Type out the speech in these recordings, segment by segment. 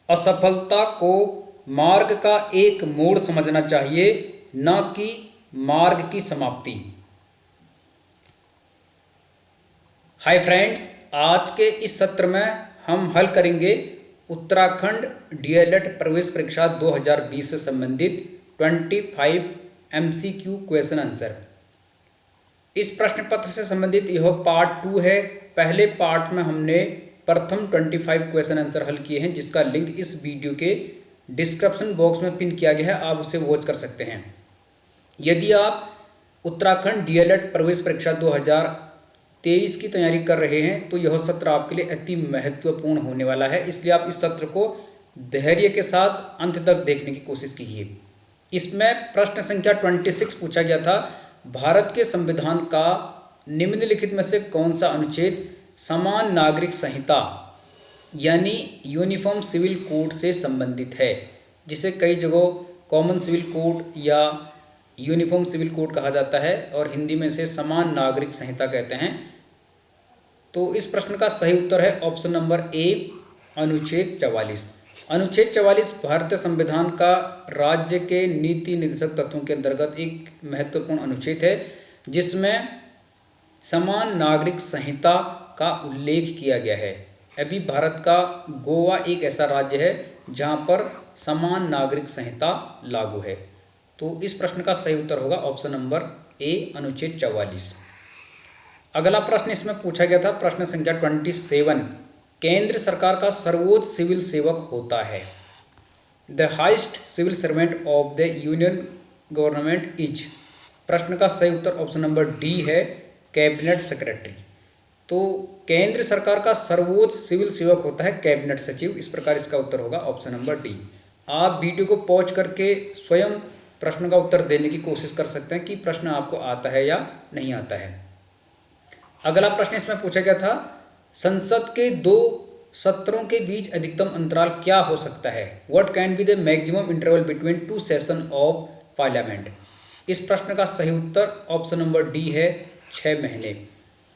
असफलता को मार्ग का एक मोड़ समझना चाहिए, न कि मार्ग की समाप्ति। हाय फ्रेंड्स, आज के इस सत्र में हम हल करेंगे उत्तराखंड डीएलएड प्रवेश परीक्षा 2020 से संबंधित 25 एमसीक्यू क्वेश्चन आंसर। इस प्रश्न पत्र से संबंधित यह पार्ट 2 है। पहले पार्ट में हमने प्रथम 25 क्वेश्चन आंसर हल किए हैं, जिसका लिंक इस वीडियो के डिस्क्रिप्शन बॉक्स में पिन किया गया है, आप उसे वॉच कर सकते हैं। यदि आप उत्तराखंड डीएलएड प्रवेश परीक्षा 2023 की तैयारी कर रहे हैं तो यह सत्र आपके लिए अति महत्वपूर्ण होने वाला है, इसलिए आप इस सत्र को धैर्य के साथ अंत तक देखने की कोशिश कीजिए। इसमें प्रश्न संख्या 26 पूछा गया था, भारत के संविधान का निम्नलिखित में से कौन सा अनुच्छेद समान नागरिक संहिता यानी यूनिफॉर्म सिविल कोड से संबंधित है, जिसे कई जगहों कॉमन सिविल कोड या यूनिफॉर्म सिविल कोड कहा जाता है और हिंदी में से समान नागरिक संहिता कहते हैं। तो इस प्रश्न का सही उत्तर है ऑप्शन नंबर ए, अनुच्छेद 44। अनुच्छेद 44 भारतीय संविधान का राज्य के नीति निर्देशक तत्वों के अंतर्गत एक महत्वपूर्ण अनुच्छेद है, जिसमें समान नागरिक संहिता का उल्लेख किया गया है। अभी भारत का गोवा एक ऐसा राज्य है जहां पर समान नागरिक संहिता लागू है। तो इस प्रश्न का सही उत्तर होगा ऑप्शन नंबर ए, अनुच्छेद 44। अगला प्रश्न इसमें पूछा गया था, प्रश्न संख्या 27, केंद्र सरकार का सर्वोच्च सिविल सेवक होता है। The highest civil servant of the union government is. प्रश्न का सही उत्तर ऑप्शन नंबर डी है, कैबिनेट सेक्रेटरी। तो केंद्र सरकार का सर्वोच्च सिविल सेवक होता है कैबिनेट सचिव। इस प्रकार इसका उत्तर होगा ऑप्शन नंबर डी। आप वीडियो को पॉज करके स्वयं प्रश्न का उत्तर देने की कोशिश कर सकते हैं कि प्रश्न आपको आता है या नहीं आता है। अगला प्रश्न इसमें पूछा गया था, संसद के 2 सत्रों के बीच अधिकतम अंतराल क्या हो सकता है। What can be the maximum interval between 2 session of parliament. इस प्रश्न का सही उत्तर ऑप्शन नंबर डी है, 6 महीने।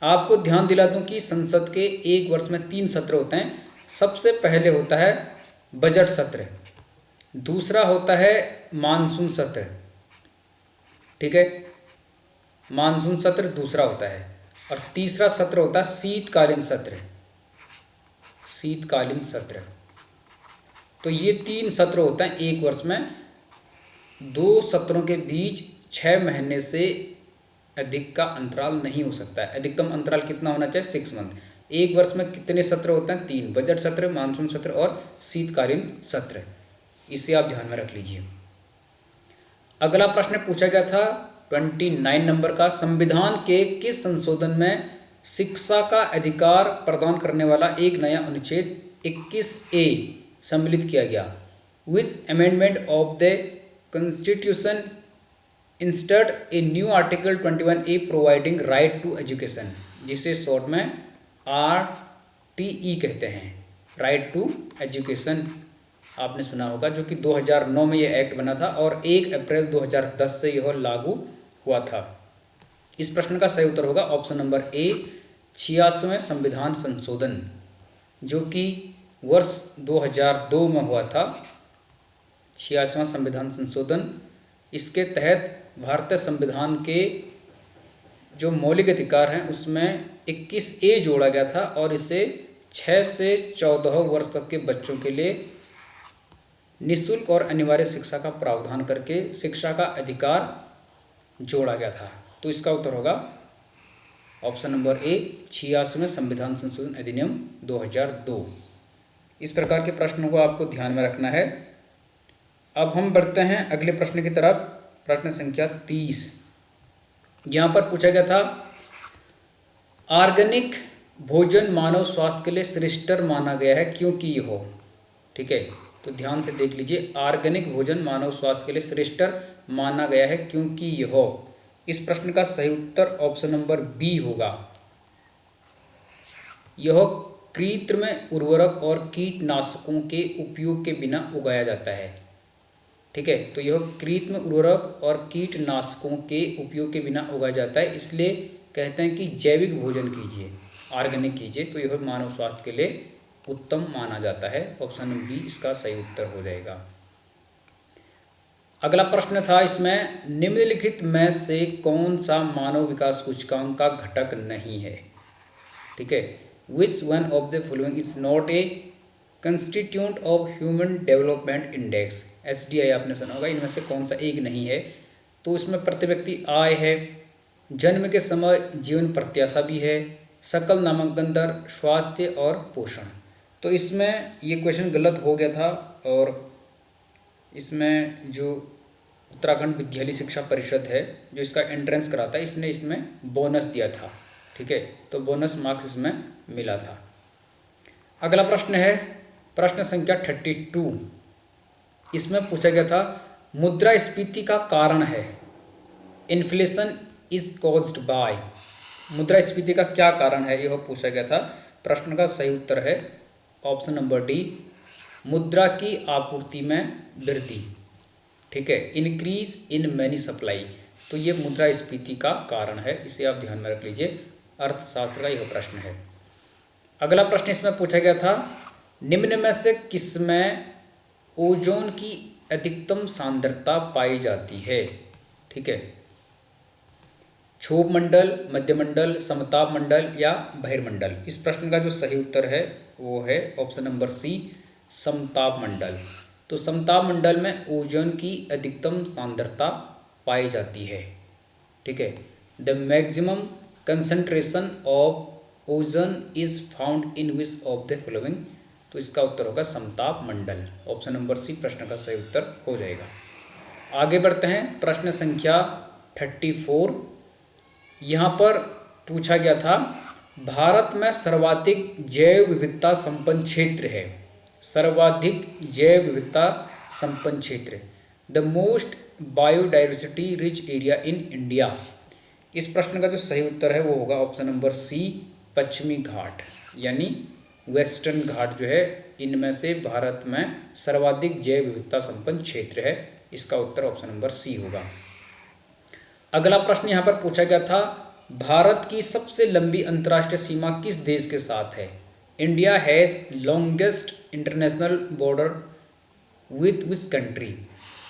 आपको ध्यान दिला दूं कि संसद के एक वर्ष में 3 सत्र होते हैं। सबसे पहले होता है बजट सत्र, दूसरा होता है मानसून सत्र, ठीक है, मानसून सत्र दूसरा होता है, और तीसरा सत्र होता है शीतकालीन सत्र, शीतकालीन सत्र। तो ये 3 सत्र होते हैं एक वर्ष में। 2 सत्रों के बीच 6 महीने से अधिक का अंतराल नहीं हो सकता है। अधिकतम अंतराल कितना होना चाहिए, 6 मंथ। एक वर्ष में कितने सत्र होते हैं, 3, बजट सत्र, मानसून सत्र और शीतकालीन सत्र। इसे आप ध्यान में रख लीजिए। अगला प्रश्न पूछा गया था 29 नंबर का, संविधान के किस संशोधन में शिक्षा का अधिकार प्रदान करने वाला एक नया अनुच्छेद 21A सम्मिलित किया गया। Which amendment of the constitution inserted a new article 21A providing right to education, जिसे शॉर्ट में RTE कहते हैं, राइट टू एजुकेशन। आपने सुना होगा, जो कि 2009 में यह एक्ट बना था और 1 अप्रैल 2010 से यह लागू हुआ था। इस प्रश्न का सही उत्तर होगा ऑप्शन नंबर ए, 86वें संविधान संशोधन, जो कि वर्ष 2002 में हुआ था। 86वां संविधान संशोधन, इसके तहत भारतीय संविधान के जो मौलिक अधिकार हैं उसमें 21A जोड़ा गया था और इसे 6 से 14 वर्ष तक के बच्चों के लिए निःशुल्क और अनिवार्य शिक्षा का प्रावधान करके शिक्षा का अधिकार जोड़ा गया था। तो इसका उत्तर होगा ऑप्शन नंबर ए, 86वें संविधान संशोधन अधिनियम 2002। इस प्रकार के प्रश्नों को आपको ध्यान में रखना है। अब हम बढ़ते हैं अगले प्रश्न की तरफ, प्रश्न संख्या 30। यहाँ पर पूछा गया था, ऑर्गेनिक भोजन मानव स्वास्थ्य के लिए श्रेष्ठतर माना गया है क्योंकि ये हो, ठीक है। तो ध्यान से देख लीजिए, ऑर्गेनिक भोजन मानव स्वास्थ्य के लिए श्रेष्ठतर माना गया है क्योंकि ये हो। इस प्रश्न का सही उत्तर ऑप्शन नंबर बी होगा। यह कृत्रिम उर्वरक और कीटनाशकों के उपयोग के बिना उगाया जाता है, ठीक है। तो यह कृत्रिम उर्वरक और कीटनाशकों के उपयोग के बिना उगाया जाता है, इसलिए कहते हैं कि जैविक भोजन कीजिए, ऑर्गेनिक कीजिए, तो यह मानव स्वास्थ्य के लिए उत्तम माना जाता है। ऑप्शन बी इसका सही उत्तर हो जाएगा। अगला प्रश्न था इसमें, निम्नलिखित में से कौन सा मानव विकास सूचकांक का घटक नहीं है? ठीक है, which one of the following is not a constituent of human development index, HDI आपने सुना होगा, इनमें से कौन सा एक नहीं है? तो इसमें प्रति व्यक्ति आय है, जन्म के समय जीवन प्रत्याशा भी है, सकल नामांकन दर, स्वास्थ्य और पोषण। तो इसमें ये क्वेश्चन गलत हो गया था और इसमें जो उत्तराखंड विद्यालय शिक्षा परिषद है जो इसका एंट्रेंस कराता है, इसने इसमें बोनस दिया था। ठीक है, तो बोनस मार्क्स इसमें मिला था। अगला प्रश्न है प्रश्न संख्या 32। इसमें पूछा गया था मुद्रास्फीति का कारण है, इन्फ्लेशन इज कॉज्ड बाय। मुद्रास्फीति का क्या कारण है यह पूछा गया था। प्रश्न का सही उत्तर है ऑप्शन नंबर डी, मुद्रा की आपूर्ति में वृद्धि। ठीक है, इंक्रीज इन मनी सप्लाई। तो ये मुद्रास्फीति का कारण है, इसे आप ध्यान में रख लीजिए। अर्थशास्त्र का यह प्रश्न है। अगला प्रश्न इसमें पूछा गया था, निम्न में से किसमें ओजोन की अधिकतम सांद्रता पाई जाती है? ठीक है, क्षोभ मंडल, मध्यमंडल, समताप मंडल या बहिर्मंडल। इस प्रश्न का जो सही उत्तर है वो है ऑप्शन नंबर सी, समताप मंडल। तो समताप मंडल में ओजोन की अधिकतम सांद्रता पाई जाती है। ठीक है, the maximum concentration of ozone is found in which of the following. तो इसका उत्तर होगा समताप मंडल। ऑप्शन नंबर सी प्रश्न का सही उत्तर हो जाएगा। आगे बढ़ते हैं, प्रश्न संख्या 34। यहाँ पर पूछा गया था भारत में सर्वाधिक जैव विविधता संपन्न क्षेत्र है। सर्वाधिक जैव विविधता संपन्न क्षेत्र, the most biodiversity rich area in India. इस प्रश्न का जो सही उत्तर है वो होगा ऑप्शन नंबर सी, पश्चिमी घाट यानी वेस्टर्न घाट जो है, इनमें से भारत में सर्वाधिक जैव विविधता संपन्न क्षेत्र है। इसका उत्तर ऑप्शन नंबर सी होगा। अगला प्रश्न यहाँ पर पूछा गया था, भारत की सबसे लंबी अंतर्राष्ट्रीय सीमा किस देश के साथ है? India has longest international border with which country?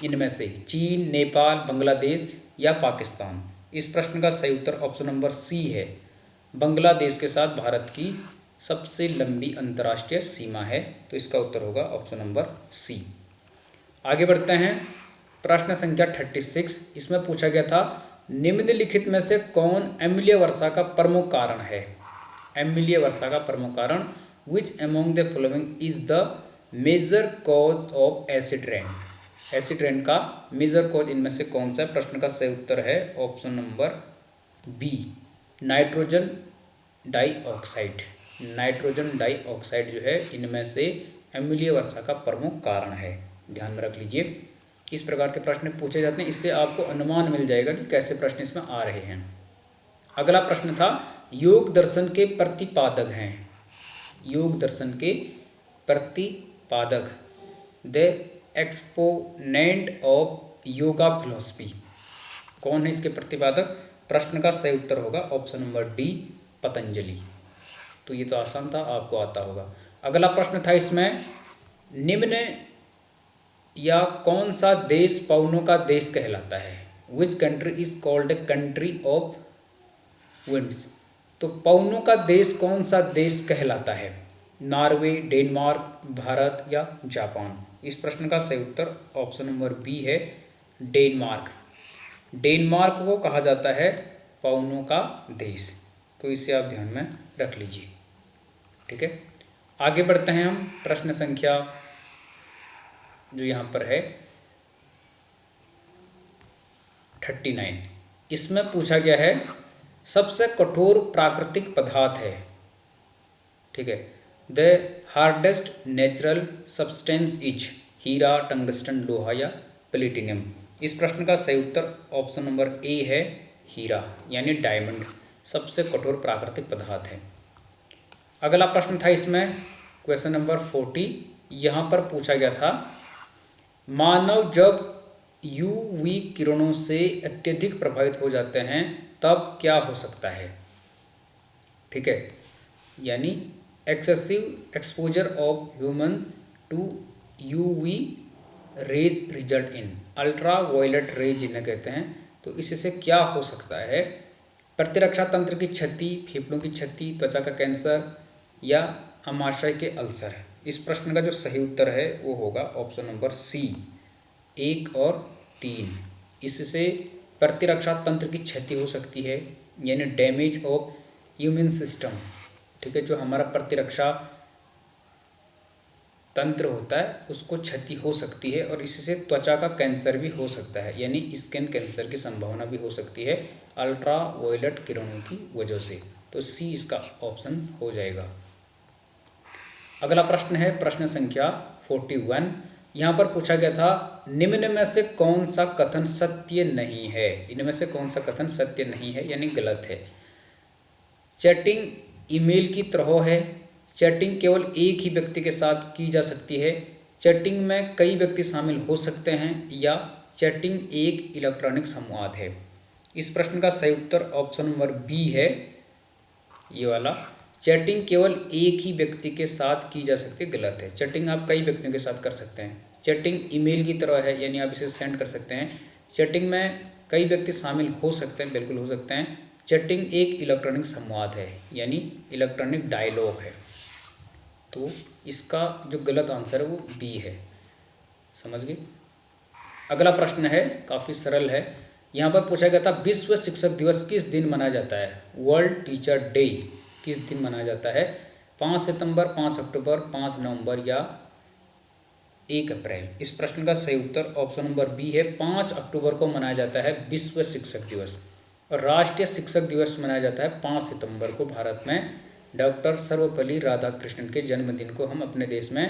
इनमें से चीन, नेपाल, बांग्लादेश या पाकिस्तान। इस प्रश्न का सही उत्तर ऑप्शन नंबर सी है, बांग्लादेश के साथ भारत की सबसे लंबी अंतर्राष्ट्रीय सीमा है। तो इसका उत्तर होगा ऑप्शन नंबर सी। आगे बढ़ते हैं, प्रश्न संख्या 36। इसमें पूछा गया था निम्नलिखित में से कौन अम्लीय वर्षा का प्रमुख कारण है? अम्लीय वर्षा का प्रमुख कारण, which among the following is the major cause of acid rain? Acid rain का मेजर कॉज इनमें से कौन सा है? प्रश्न का सही उत्तर है option number B, nitrogen dioxide. Nitrogen dioxide जो है इनमें से अम्लीय वर्षा का प्रमुख कारण है। ध्यान में रख लीजिए, इस प्रकार के प्रश्न पूछे जाते हैं, इससे आपको अनुमान मिल जाएगा कि कैसे प्रश्न इसमें आ रहे हैं। अगला प्रश्न था, योग दर्शन के प्रतिपादक हैं। योग दर्शन के प्रतिपादक, the exponent of yoga philosophy. कौन है इसके प्रतिपादक? प्रश्न का सही उत्तर होगा ऑप्शन नंबर डी, पतंजलि। तो ये तो आसान था, आपको आता होगा। अगला प्रश्न था इसमें, निम्न या कौन सा देश पवनों का देश कहलाता है? Which country is called a country of winds? तो पवनों का देश कौन सा देश कहलाता है? नॉर्वे, डेनमार्क, भारत या जापान? इस प्रश्न का सही उत्तर ऑप्शन नंबर बी है, डेनमार्क। डेनमार्क को कहा जाता है पवनों का देश। तो इसे आप ध्यान में रख लीजिए। ठीक है, आगे बढ़ते हैं हम, प्रश्न संख्या जो यहाँ पर है 39। इसमें पूछा गया है सबसे कठोर प्राकृतिक पदार्थ है। ठीक है, the hardest natural substance is हीरा, टंगस्टन, लोहा या प्लेटिनियम। इस प्रश्न का सही उत्तर ऑप्शन नंबर ए है, हीरा यानी डायमंड सबसे कठोर प्राकृतिक पदार्थ है। अगला प्रश्न था इसमें क्वेश्चन नंबर 40। यहाँ पर पूछा गया था, मानव जब यूवी किरणों से अत्यधिक प्रभावित हो जाते हैं तब क्या हो सकता है? ठीक है, यानी excessive exposure of humans to UV rays result in ultraviolet rays जिन्हें कहते हैं। तो इससे क्या हो सकता है? प्रतिरक्षा तंत्र की क्षति, फेफड़ों की क्षति, त्वचा का कैंसर या आमाशय के अल्सर। इस प्रश्न का जो सही उत्तर है वो होगा ऑप्शन नंबर सी, 1 और 3। इससे प्रतिरक्षा तंत्र की क्षति हो सकती है, यानी डैमेज ऑफ इम्यून सिस्टम। ठीक है, जो हमारा प्रतिरक्षा तंत्र होता है उसको क्षति हो सकती है, और इससे त्वचा का कैंसर भी हो सकता है, यानी स्किन कैंसर की संभावना भी हो सकती है अल्ट्रा वायलेट किरणों की वजह से। तो सी इसका ऑप्शन हो जाएगा। अगला प्रश्न है प्रश्न संख्या 41। यहाँ पर पूछा गया था निम्न में से कौन सा कथन सत्य नहीं है। इनमें से कौन सा कथन सत्य नहीं है यानी गलत है। चैटिंग ईमेल की तरह है, चैटिंग केवल एक ही व्यक्ति के साथ की जा सकती है, चैटिंग में कई व्यक्ति शामिल हो सकते हैं, या चैटिंग एक इलेक्ट्रॉनिक संवाद है। इस प्रश्न का सही उत्तर ऑप्शन नंबर बी है, ये वाला। चैटिंग केवल एक ही व्यक्ति के साथ की जा सकती है, गलत है। चैटिंग आप कई व्यक्तियों के साथ कर सकते हैं। चैटिंग ईमेल की तरह है, यानी आप इसे सेंड कर सकते हैं। चैटिंग में कई व्यक्ति शामिल हो सकते हैं, बिल्कुल हो सकते हैं। चैटिंग एक इलेक्ट्रॉनिक संवाद है, यानी इलेक्ट्रॉनिक डायलॉग है। तो इसका जो गलत आंसर है वो बी है। समझ गए। अगला प्रश्न है काफ़ी सरल है। यहाँ पर पूछा गया था विश्व शिक्षक दिवस किस दिन मनाया जाता है। वर्ल्ड टीचर डे किस दिन मनाया जाता है। 5 सितंबर, 5 अक्टूबर, 5 नवंबर या 1 अप्रैल। इस प्रश्न का सही उत्तर ऑप्शन नंबर बी है, 5 अक्टूबर को मनाया जाता है विश्व शिक्षक दिवस। और राष्ट्रीय शिक्षक दिवस मनाया जाता है 5 सितंबर को। भारत में डॉक्टर सर्वपल्ली राधाकृष्णन के जन्मदिन को हम अपने देश में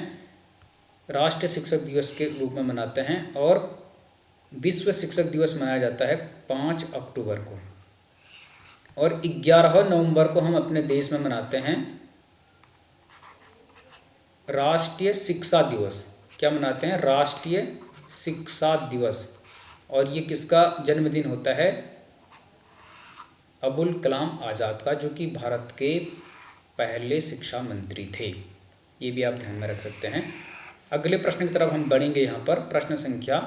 राष्ट्रीय शिक्षक दिवस के रूप में मनाते हैं, और विश्व शिक्षक दिवस मनाया जाता है 5 अक्टूबर को। और 11 नवंबर को हम अपने देश में मनाते हैं राष्ट्रीय शिक्षा दिवस। क्या मनाते हैं? राष्ट्रीय शिक्षा दिवस। और ये किसका जन्मदिन होता है? अबुल कलाम आज़ाद का, जो कि भारत के पहले शिक्षा मंत्री थे। ये भी आप ध्यान में रख सकते हैं। अगले प्रश्न की तरफ हम बढ़ेंगे। यहाँ पर प्रश्न संख्या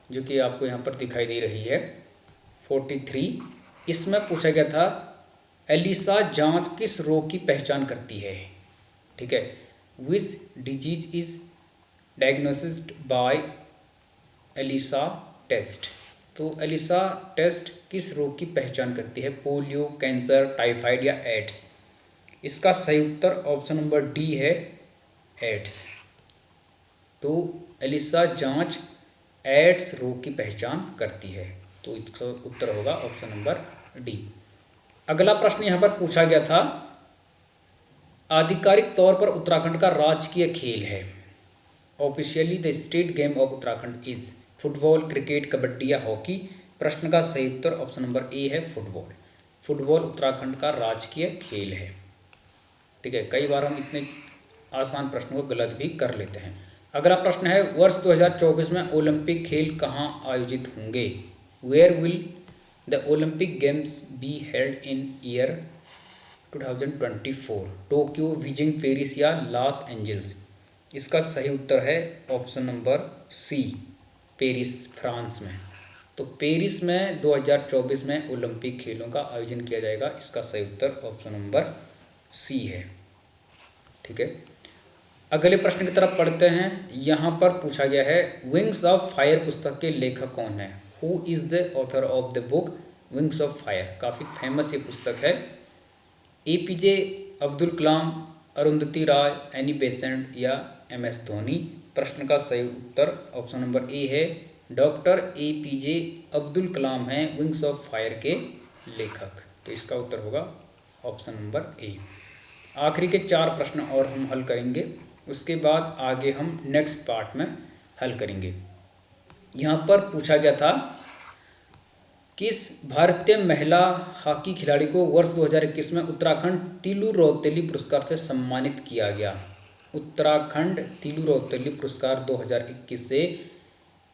जो कि आपको यहाँ पर दिखाई दे रही है 43। इसमें पूछा गया था एलिसा जांच किस रोग की पहचान करती है। ठीक है, which disease is diagnosed by ELISA test. तो एलिसा टेस्ट किस रोग की पहचान करती है? पोलियो, कैंसर, टाइफाइड या एड्स। इसका सही उत्तर ऑप्शन नंबर डी है, एड्स। तो एलिसा जांच एड्स रोग की पहचान करती है। तो इसका उत्तर होगा ऑप्शन नंबर डी। अगला प्रश्न यहाँ पर पूछा गया था आधिकारिक तौर पर उत्तराखंड का राजकीय खेल है। Officially the state game of Uttarakhand is football, cricket, kabaddi या हॉकी। प्रश्न का सही उत्तर ऑप्शन नंबर ए है, फुटबॉल। फुटबॉल उत्तराखंड का राजकीय खेल है। ठीक है, कई बार हम इतने आसान प्रश्नों को गलत भी कर लेते हैं। अगला प्रश्न है वर्ष 2024 में ओलंपिक खेल कहाँ आयोजित होंगे। Where will the Olympic games be held in year 2024। Tokyo, Beijing, Paris या लॉस एंजल्स। इसका सही उत्तर है option number C, Paris, France में। तो पेरिस में 2024 में ओलंपिक खेलों का आयोजन किया जाएगा। इसका सही उत्तर ऑप्शन नंबर सी है। ठीक है, अगले प्रश्न की तरफ पढ़ते हैं। यहाँ पर पूछा गया है विंग्स ऑफ फायर पुस्तक के लेखक कौन है। Who is the author of the book wings of fire. काफ़ी फेमस ये पुस्तक है। APJ अब्दुल कलाम, अरुंधति राय, एनी बेसेंट या MS धोनी। प्रश्न का सही उत्तर ऑप्शन नंबर ए है, डॉक्टर APJ अब्दुल कलाम हैं विंग्स ऑफ फायर के लेखक। तो इसका उत्तर होगा ऑप्शन नंबर ए। आखिरी के 4 प्रश्न और हम हल करेंगे, उसके बाद आगे हम नेक्स्ट पार्ट में हल करेंगे। यहाँ पर पूछा गया था किस भारतीय महिला हॉकी खिलाड़ी को वर्ष 2021 में उत्तराखंड तिलु रौतेली पुरस्कार से सम्मानित किया गया। उत्तराखंड तिलु रौतेली पुरस्कार 2021 से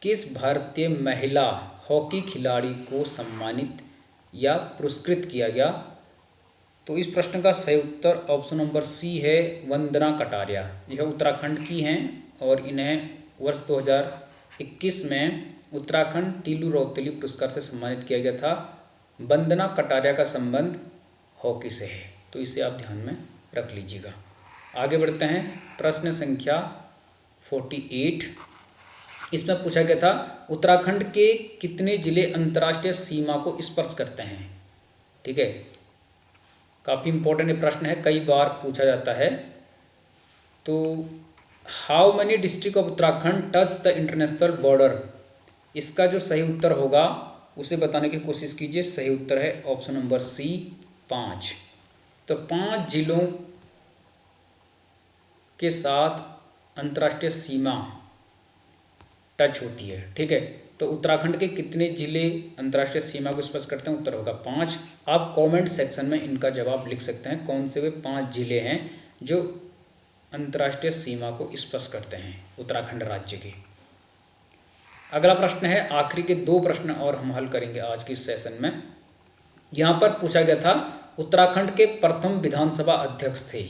किस भारतीय महिला हॉकी खिलाड़ी को सम्मानित या पुरस्कृत किया गया। तो इस प्रश्न का सही उत्तर ऑप्शन नंबर सी है, वंदना कटारिया। यह उत्तराखंड की हैं और इन्हें वर्ष 2021 में उत्तराखंड तीलू रौतेली पुरस्कार से सम्मानित किया गया था। वंदना कटारिया का संबंध हॉकी से है, तो इसे आप ध्यान में रख लीजिएगा। आगे बढ़ते हैं, प्रश्न संख्या 48। इसमें पूछा गया था उत्तराखंड के कितने जिले अंतर्राष्ट्रीय सीमा को स्पर्श करते हैं। ठीक है, काफ़ी इंपॉर्टेंट प्रश्न है, कई बार पूछा जाता है। तो how many district of Uttarakhand touch the international border, इसका जो सही उत्तर होगा उसे बताने की कोशिश कीजिए। सही उत्तर है ऑप्शन नंबर सी, 5। तो 5 जिलों के साथ अंतर्राष्ट्रीय सीमा टच होती है। ठीक है, तो उत्तराखंड के कितने जिले अंतर्राष्ट्रीय सीमा को स्पर्श करते हैं, उत्तर होगा 5। आप कमेंट सेक्शन में इनका जवाब लिख सकते हैं, कौन से वे 5 जिले हैं जो अंतर्राष्ट्रीय सीमा को स्पर्श करते हैं उत्तराखंड राज्य के। अगला प्रश्न है, आखिरी के 2 प्रश्न और हम हल करेंगे आज के इस सेशन में। यहाँ पर पूछा गया था उत्तराखंड के प्रथम विधानसभा अध्यक्ष थे।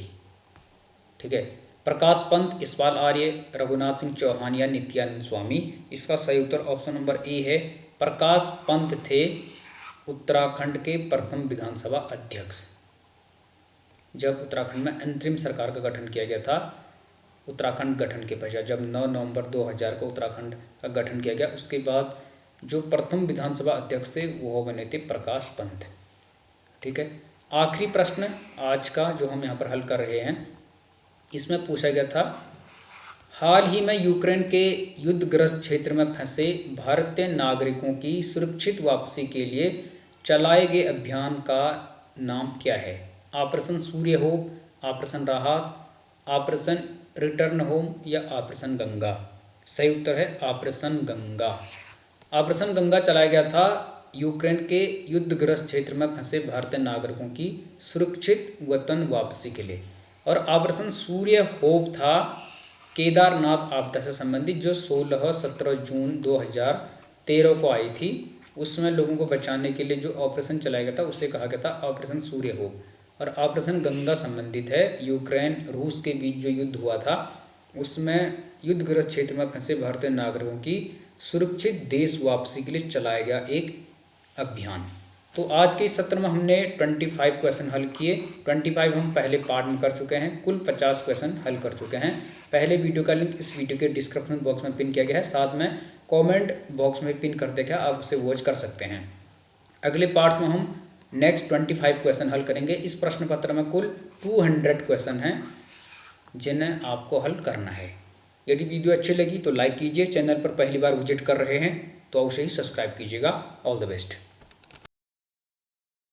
ठीक है, प्रकाश पंत, यशपाल आर्य, रघुनाथ सिंह चौहान या नित्यानंद स्वामी। इसका सही उत्तर ऑप्शन नंबर ए है, प्रकाश पंत थे उत्तराखंड के प्रथम विधानसभा अध्यक्ष। जब उत्तराखंड में अंतरिम सरकार का गठन किया गया था, उत्तराखंड गठन के पश्चात जब 9 नवंबर 2000 को उत्तराखंड का गठन किया गया, उसके बाद जो प्रथम विधानसभा अध्यक्ष थे वो बने थे प्रकाश पंत। ठीक है, आखिरी प्रश्न आज का जो हम यहाँ पर हल कर रहे हैं, इसमें पूछा गया था हाल ही में यूक्रेन के युद्धग्रस्त क्षेत्र में फंसे भारतीय नागरिकों की सुरक्षित वापसी के लिए चलाए गए अभियान का नाम क्या है। ऑपरेशन सूर्य होम, ऑपरेशन राहत, ऑपरेशन रिटर्न होम या ऑपरेशन गंगा। सही उत्तर है ऑपरेशन गंगा। ऑपरेशन गंगा चलाया गया था यूक्रेन के युद्धग्रस्त क्षेत्र में फंसे भारतीय नागरिकों की सुरक्षित वतन वापसी के लिए। और ऑपरेशन सूर्य होप था केदारनाथ आपदा से संबंधित, जो 16-17 जून 2013 को आई थी। उसमें लोगों को बचाने के लिए जो ऑपरेशन चलाया गया था उसे कहा गया था ऑपरेशन सूर्य होप। और ऑपरेशन गंगा संबंधित है यूक्रेन रूस के बीच जो युद्ध हुआ था, उसमें युद्धग्रस्त क्षेत्र में फंसे भारतीय नागरिकों की सुरक्षित देश वापसी के लिए चलाया गया एक अभियान। तो आज के इस सत्र में हमने 25 क्वेश्चन हल किए। 25 हम पहले पार्ट में कर चुके हैं, कुल 50 क्वेश्चन हल कर चुके हैं। पहले वीडियो का लिंक इस वीडियो के डिस्क्रिप्शन बॉक्स में पिन किया गया है, साथ में कमेंट बॉक्स में पिन कर देखा, आप उसे वॉच कर सकते हैं। अगले पार्ट्स में हम नेक्स्ट 25 क्वेश्चन हल करेंगे। इस प्रश्न पत्र में कुल 200 क्वेश्चन हैं जिन्हें आपको हल करना है। यदि वीडियो अच्छी लगी तो लाइक कीजिए, चैनल पर पहली बार विजिट कर रहे हैं तो अवश्य ही सब्सक्राइब कीजिएगा। All the best.